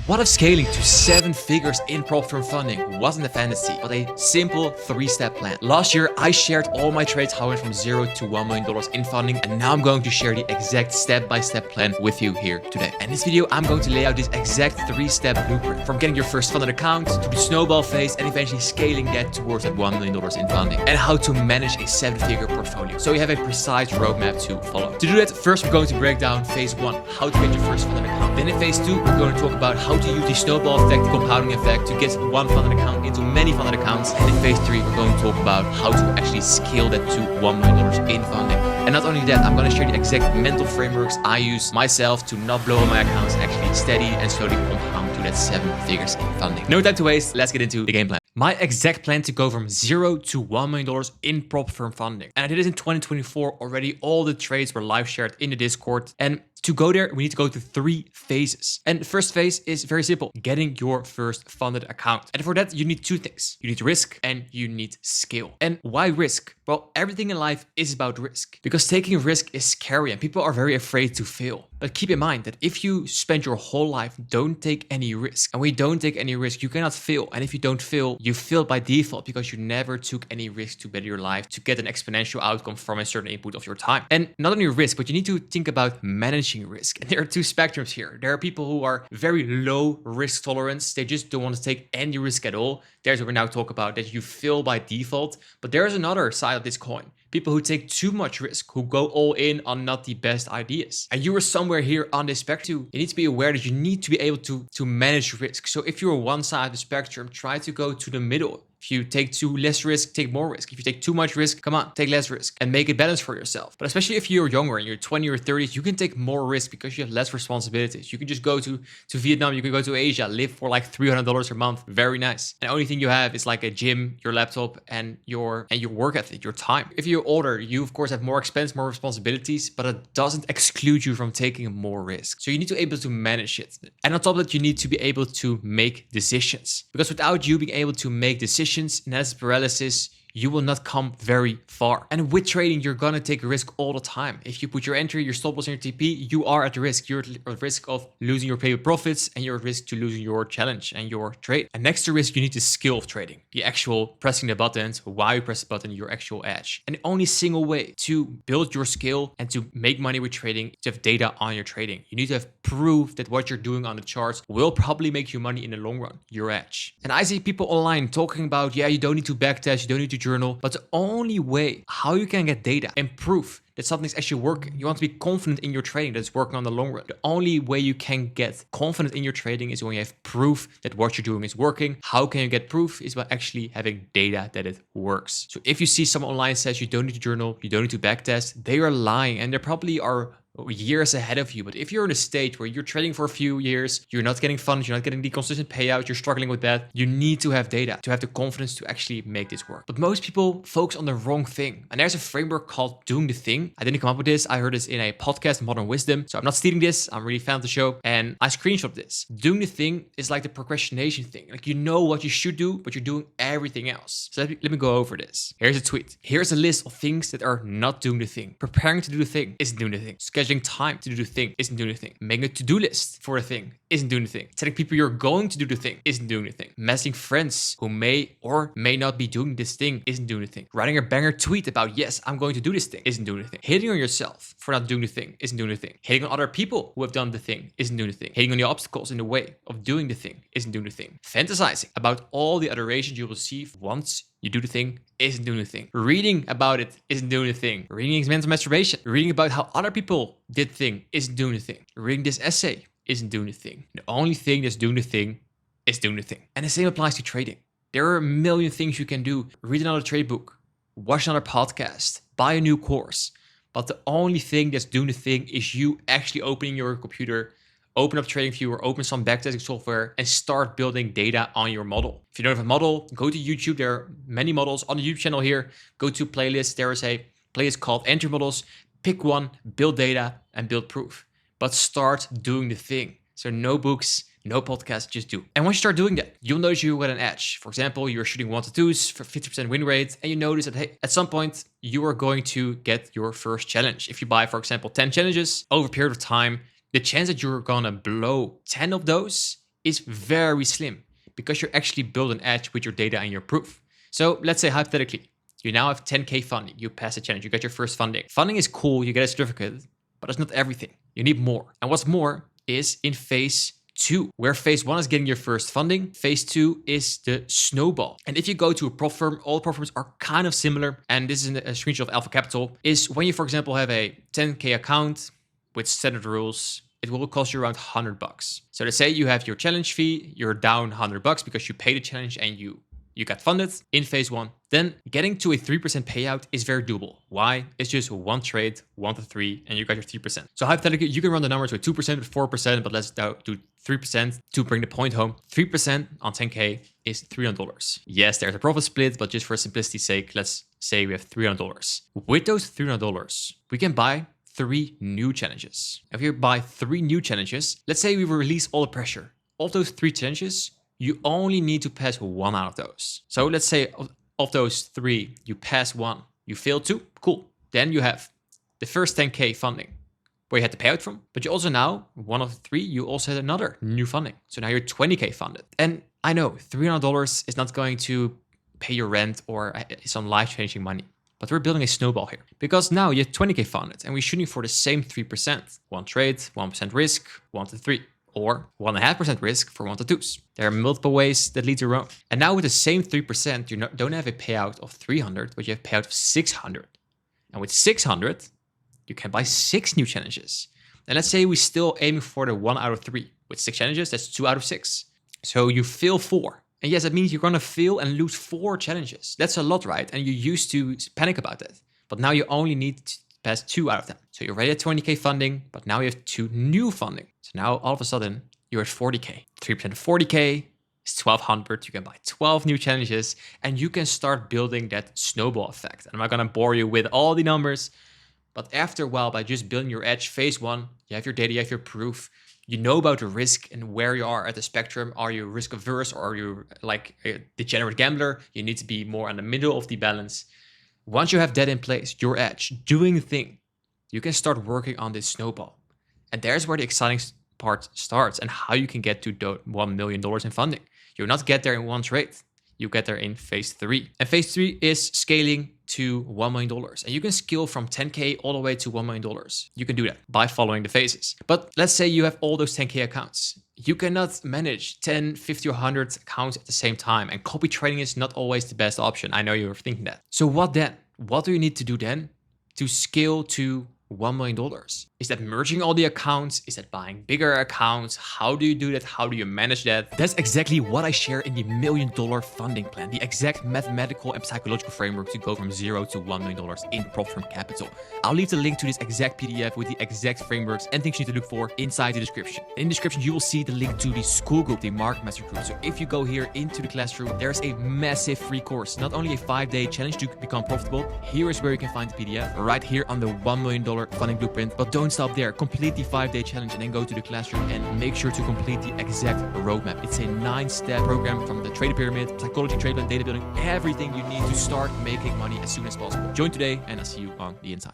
What if scaling to 7 figures in prop firm funding wasn't a fantasy, but a simple 3-step plan? Last year, I shared all my trades how I went from $0 to $1 million in funding, and now I'm going to share the exact step-by-step plan with you here today. In this video, I'm going to lay out this exact 3-step blueprint from getting your first funded account to the snowball phase and eventually scaling that towards that $1 million in funding, and how to manage a 7-figure portfolio so you have a precise roadmap to follow. To do that, first we're going to break down phase 1, how to get your first funded account. Then in phase 2, we're going to talk about how to use the snowball effect, the compounding effect, to get one funded account into many funded accounts. And in phase 3, we're going to talk about how to actually scale that to $1 million in funding. And not only that, I'm going to share the exact mental frameworks I use myself to not blow my accounts, actually steady and slowly compound to that 7 figures in funding. No time to waste, let's get into the game plan. My exact plan to go from $0 to $1 million in prop firm funding. And I did it in 2024 already. All the trades were live shared in the Discord. And to go there, we need to go to 3 phases. And the first phase is very simple, getting your first funded account. And for that, you need 2 things. You need risk and you need skill. And why risk? Well, everything in life is about risk, because taking risk is scary and people are very afraid to fail. But keep in mind that if you spend your whole life, don't take any risk. And when you don't take any risk, you cannot fail. And if you don't fail, you fail by default because you never took any risk to better your life, to get an exponential outcome from a certain input of your time. And not only risk, but you need to think about managing risk. And there are 2 spectrums here. There are people who are very low risk tolerance. They just don't want to take any risk at all. There's what we now talk about, that you fail by default. But there's another side of this coin. People who take too much risk, who go all in on not the best ideas. And you are somewhere here on this spectrum. You need to be aware that you need to be able to manage risk. So if you're one side of the spectrum, try to go to the middle. If you take too less risk, take more risk. If you take too much risk, come on, take less risk and make it balanced for yourself. But especially if you're younger and you're 20 or 30s, you can take more risk because you have less responsibilities. You can just go to Vietnam, you can go to Asia, live for like $300 a month. Very nice. And the only thing you have is like a gym, your laptop, and your work ethic, your time. If you're older, you of course have more expense, more responsibilities, but it doesn't exclude you from taking more risk. So you need to be able to manage it. And on top of that, you need to be able to make decisions, because without you being able to make decisions, analysis paralysis, you will not come very far. And with trading, you're gonna take a risk all the time. If you put your entry, your stop loss, and your TP, you are at risk. You're at risk of losing your pay with profits, and you're at risk to losing your challenge and your trade. And next to risk, you need the skill of trading, the actual pressing the buttons, why you press the button, your actual edge. And the only single way to build your skill and to make money with trading is to have data on your trading. You need to have proof that what you're doing on the charts will probably make you money in the long run, your edge. And I see people online talking about, yeah, you don't need to backtest, you don't need to journal, but the only way how you can get data and proof that something's actually working, you want to be confident in your trading that it's working on the long run. The only way you can get confident in your trading is when you have proof that what you're doing is working. How can you get proof? Is by actually having data that it works. So if you see someone online says you don't need to journal, you don't need to backtest, they are lying, and they probably are years ahead of you. But if you're in a stage where you're trading for a few years, you're not getting funds, you're not getting the consistent payout, you're struggling with that, you need to have data to have the confidence to actually make this work. But most people focus on the wrong thing. And there's a framework called doing the thing. I didn't come up with this. I heard this in a podcast, Modern Wisdom. So I'm not stealing this. I'm really a fan of the show. And I screenshot this. Doing the thing is like the procrastination thing. Like, you know what you should do, but you're doing everything else. So let me go over this. Here's a tweet. Here's a list of things that are not doing the thing. Preparing to do the thing isn't doing the thing. Scheduling time to do the thing isn't doing the thing. Making a to-do list for a thing isn't doing the thing. Telling people you're going to do the thing isn't doing the thing. Messaging friends who may or may not be doing this thing isn't doing the thing. Writing a banger tweet about, yes, I'm going to do this thing, isn't doing the thing. Hating on yourself for not doing the thing isn't doing the thing. Hating on other people who have done the thing isn't doing the thing. Hating on the obstacles in the way of doing the thing isn't doing the thing. Fantasizing about all the adoration you'll receive once you do the thing isn't doing the thing. Reading about it isn't doing the thing. Reading is mental masturbation. Reading about how other people did the thing isn't doing the thing. Reading this essay isn't doing the thing. The only thing that's doing the thing is doing the thing. And the same applies to trading. There are a million things you can do. Read another trade book, watch another podcast, buy a new course. But the only thing that's doing the thing is you actually opening your computer, open up TradingView or open some backtesting software and start building data on your model. If you don't have a model, go to YouTube. There are many models on the YouTube channel here. Go to playlists. There is a playlist called Entry Models. Pick one, build data, and build proof. But start doing the thing. So no books, no podcast, just do. And once you start doing that, you'll notice you get an edge. For example, you're shooting 1-2s for 50% win rate, and you notice that, hey, at some point, you are going to get your first challenge. If you buy, for example, 10 challenges over a period of time, the chance that you're gonna blow 10 of those is very slim because you're actually building an edge with your data and your proof. So let's say hypothetically, you now have 10K funding, you pass the challenge, you get your first funding. Funding is cool, you get a certificate, but it's not everything. You need more. And what's more is in phase 2, where phase 1 is getting your first funding. Phase 2 is the snowball. And if you go to a prop firm, all prop firms are kind of similar. And this is a screenshot of Alpha Capital, is when you, for example, have a 10K account with standard rules, it will cost you around $100. So let's say you have your challenge fee, you're down $100 because you paid the challenge and you got funded in phase 1. Then getting to a 3% payout is very doable. Why? It's just one trade, 1 to 3, and you got your 3%. So hypothetically, you can run the numbers with 2%, with 4%, but let's do 3% to bring the point home. 3% on 10K is $300. Yes, there's a profit split, but just for simplicity's sake, let's say we have $300. With those $300, we can buy 3 new challenges. If you buy 3 new challenges, let's say we will release all the pressure. Of those 3 challenges, you only need to pass 1 out of those. So let's say of those 3, you pass 1, you fail 2, cool. Then you have the first 10K funding where you had to pay out from, but you also now, 1 of the 3, you also had another new funding. So now you're 20K funded. And I know $300 is not going to pay your rent or some life-changing money, but we're building a snowball here because now you have 20K funded and we're shooting for the same 3%. 1 trade, 1% risk, 1 to 3. Or 1.5% risk for 1 to 2s. There are multiple ways that lead to Rome. And now with the same 3%, you don't have a payout of 300, but you have a payout of 600. And with 600, you can buy 6 new challenges. And let's say we're still aiming for the 1 out of 3. With 6 challenges, that's 2 out of 6. So you fail 4. And yes, that means you're going to fail and lose 4 challenges. That's a lot, right? And you used to panic about that. But now you only need to pass 2 out of them. So you're already at 20K funding, but now you have 2 new funding. So now all of a sudden you're at 40K. 3% of 40K is 1200. You can buy 12 new challenges and you can start building that snowball effect. And I'm not going to bore you with all the numbers, but after a while, by just building your edge, phase 1, you have your data, you have your proof, you know about the risk and where you are at the spectrum. Are you risk averse or are you like a degenerate gambler? You need to be more in the middle of the balance. Once you have that in place, your edge, doing the thing, you can start working on this snowball. And there's where the exciting part starts and how you can get to $1 million in funding. You'll not get there in one trade. You get there in phase 3. And phase 3 is scaling to $1 million. And you can scale from 10K all the way to $1 million. You can do that by following the phases. But let's say you have all those 10K accounts. You cannot manage 10, 50, or 100 accounts at the same time. And copy trading is not always the best option. I know you're thinking that. So what then? What do you need to do then to scale to $1 million? Is that merging all the accounts? Is that buying bigger accounts? How do you do that? How do you manage that? That's exactly what I share in the $1 million funding plan, the exact mathematical and psychological framework to go from 0 to $1 million in prop firm capital. I'll leave the link to this exact PDF with the exact frameworks and things you need to look for inside the description. In the description, you will see the link to the school group, the Market Master group. So if you go here into the classroom, there's a massive free course, not only a 5-day challenge to become profitable. Here is where you can find the PDF right here on the $1 million funding blueprint. But don't stop there. Complete the 5-day challenge and then go to the classroom and make sure to complete the exact roadmap. It's a 9-step program from the trader pyramid, psychology, trade plan, data building, everything you need to start making money as soon as possible. Join today and I'll see you on the inside.